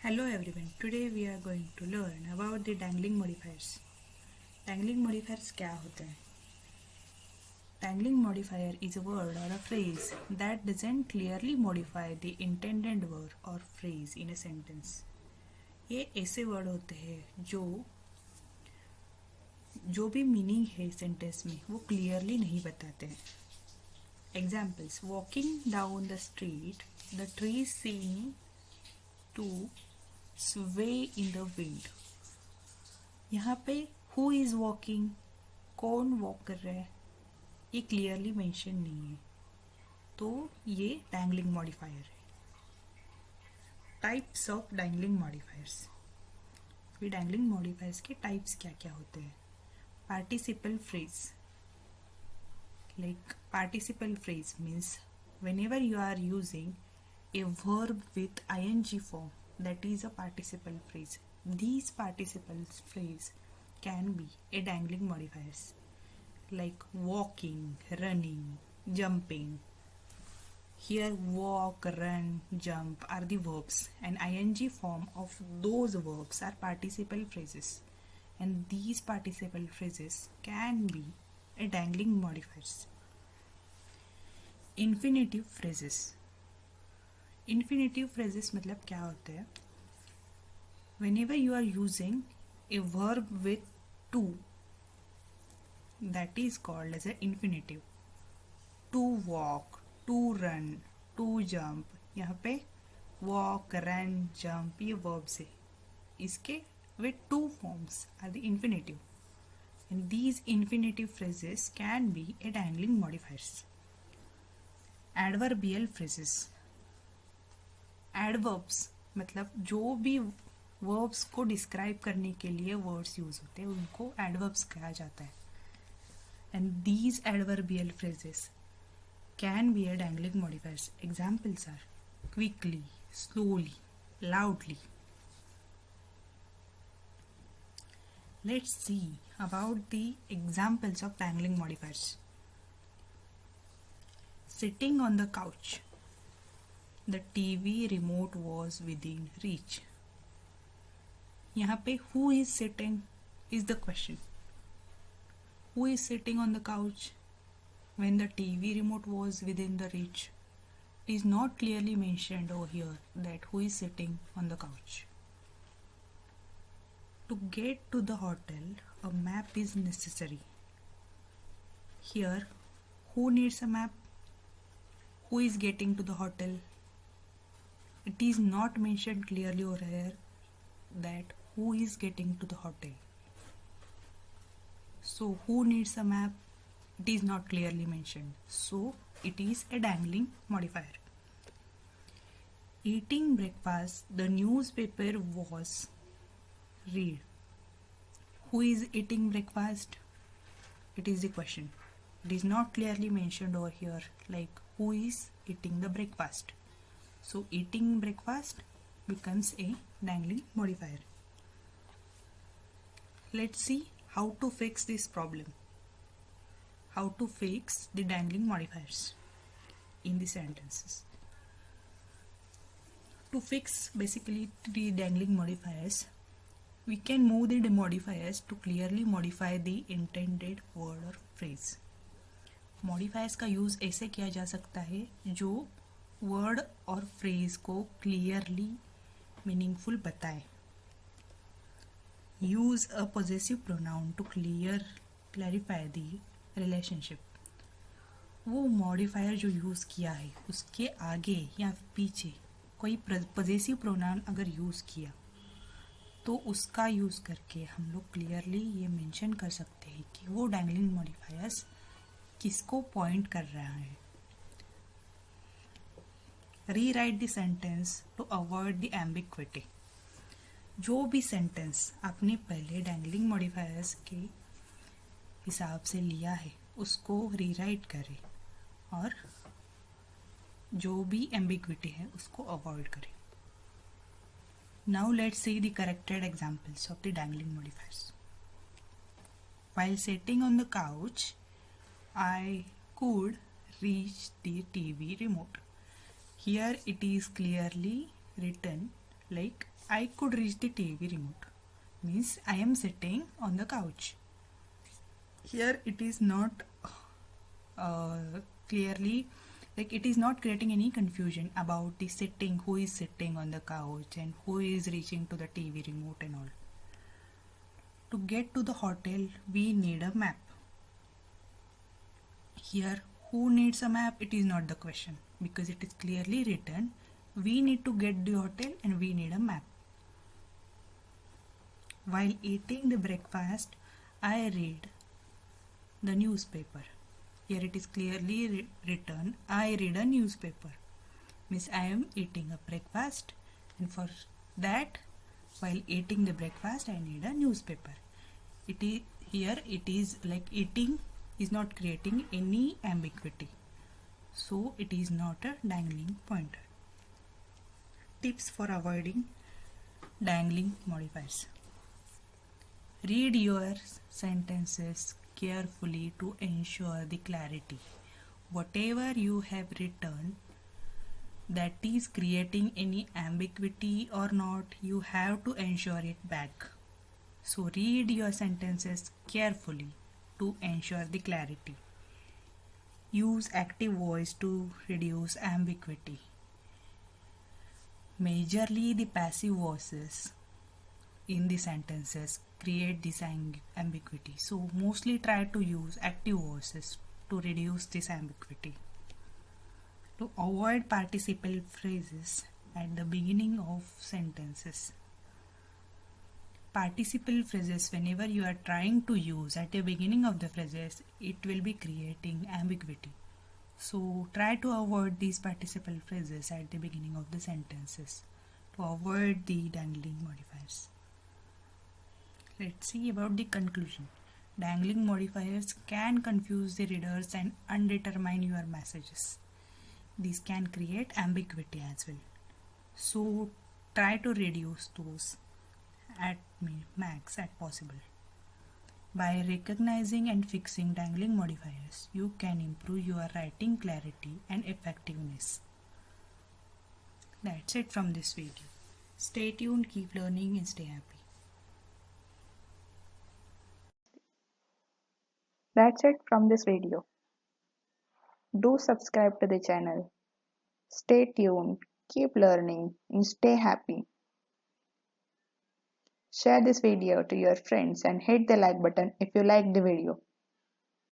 Hello everyone, today we are going to learn about the dangling modifiers. Dangling modifiers क्या होते हैं? Dangling modifier is a word or a phrase that doesn't clearly modify the intended word or phrase in a sentence. ये ऐसे word होते हैं जो भी meaning है सेंटेंस में वो क्लियरली नहीं बताते हैं. Examples: walking down the street, the trees seem to sway in the wind. यहाँ पे who is walking, कौन वॉक कर रहा है, ये क्लियरली मेंशन नहीं है, तो ये डैंगलिंग मॉडिफायर है. Types of dangling modifiers. ये डैंगलिंग मॉडिफायर्स के टाइप्स क्या क्या होते हैं? Participle phrase. Like participle phrase means whenever you are using a verb with ing form, that is a participle phrase. These participle phrase can be a dangling modifiers like walking, running, jumping. Here walk, run, jump are the verbs and ing form of those verbs are participle phrases, and these participle phrases can be a dangling modifiers. Infinitive phrases. Infinitive phrases मतलब क्या होते हैं? Whenever you are using a verb with to, that is called as an infinitive. To walk, to run, to jump. यहाँ पे walk, run, jump ये verbs है. इसके with two forms are the infinitive. And these infinitive phrases can be a dangling modifiers. Adverbial phrases. Adverbs मतलब जो भी verbs को describe करने के लिए words यूज होते हैं उनको adverbs कहा जाता है. And these adverbial phrases can be a dangling modifiers. Examples are quickly, slowly, loudly. Let's see about the examples of dangling modifiers. Sitting on the couch. The TV remote was within reach. यहाँ पे who is sitting is the question. Who is sitting on the couch when the TV remote was within the reach? It is not clearly mentioned over here that who is sitting on the couch. To get to the hotel, a map is necessary. Here, who needs a map? Who is getting to the hotel? It is not mentioned clearly over here that who is getting to the hotel. So, who needs a map? It is not clearly mentioned. So, it is a dangling modifier. Eating breakfast, the newspaper was read. Who is eating breakfast? It is the question. It is not clearly mentioned over here like who is eating the breakfast. So eating breakfast becomes a dangling modifier. Let's see how to fix this problem. How to fix the dangling modifiers in the sentences. To fix basically the dangling modifiers, we can move the modifiers to clearly modify the intended word or phrase. Modifiers का use ऐसे किया जा सकता है जो word और phrase को clearly meaningful बताए. Use a possessive pronoun to clarify the relationship. वो मॉडिफायर जो यूज़ किया है उसके आगे या पीछे कोई पॉजेसिव प्रोनाउन अगर यूज़ किया तो उसका यूज़ करके हम लोग क्लियरली ये मेंशन कर सकते हैं कि वो डैंगलिंग मॉडिफायर्स किसको पॉइंट कर रहा है. Rewrite the sentence to avoid the ambiguity. जो भी सेंटेंस आपने पहले डैंगलिंग मॉडिफायर्स के हिसाब से लिया है उसको रीराइट करें और जो भी एम्बिग्विटी है उसको अवॉइड करें. Now let's see the corrected examples of the dangling modifiers. While sitting on the couch, I could reach the TV remote. Here it is clearly written Like I could reach the TV remote means I am sitting on the couch. Here it is not uh, clearly, like it is not creating any confusion about the sitting, who is sitting on the couch and who is reaching to the TV remote and all. To get to the hotel we need a map. Here who needs a map, it is not the question because it is clearly written we need to get the hotel and we need a map. While eating the breakfast I read the newspaper. Here it is clearly written I read a newspaper. Means I am eating a breakfast, and for that while eating the breakfast I need a newspaper. It is here it is like eating is not creating any ambiguity, so it is not a dangling pointer. Tips for avoiding dangling modifiers. Read your sentences carefully to ensure the clarity. Whatever you have written that is creating any ambiguity or not, you have to ensure it back. So read your sentences carefully to ensure the clarity. Use active voice to reduce ambiguity. Majorly the passive voices in the sentences create this ambiguity. So mostly try to use active voices to reduce this ambiguity. To avoid participle phrases at the beginning of sentences. Participle phrases, whenever you are trying to use at the beginning of the phrases, it will be creating ambiguity. So try to avoid these participle phrases at the beginning of the sentences to avoid the dangling modifiers. Let's see about the conclusion. Dangling modifiers can confuse the readers and undetermine your messages. These can create ambiguity as well. So try to reduce those at max at possible. By recognizing and fixing dangling modifiers, you can improve your writing clarity and effectiveness. That's it from this video. Stay tuned, keep learning and stay happy. That's it from this video. Do subscribe to the channel. Stay tuned, keep learning, and stay happy. Share this video to your friends and hit the like button if you like the video.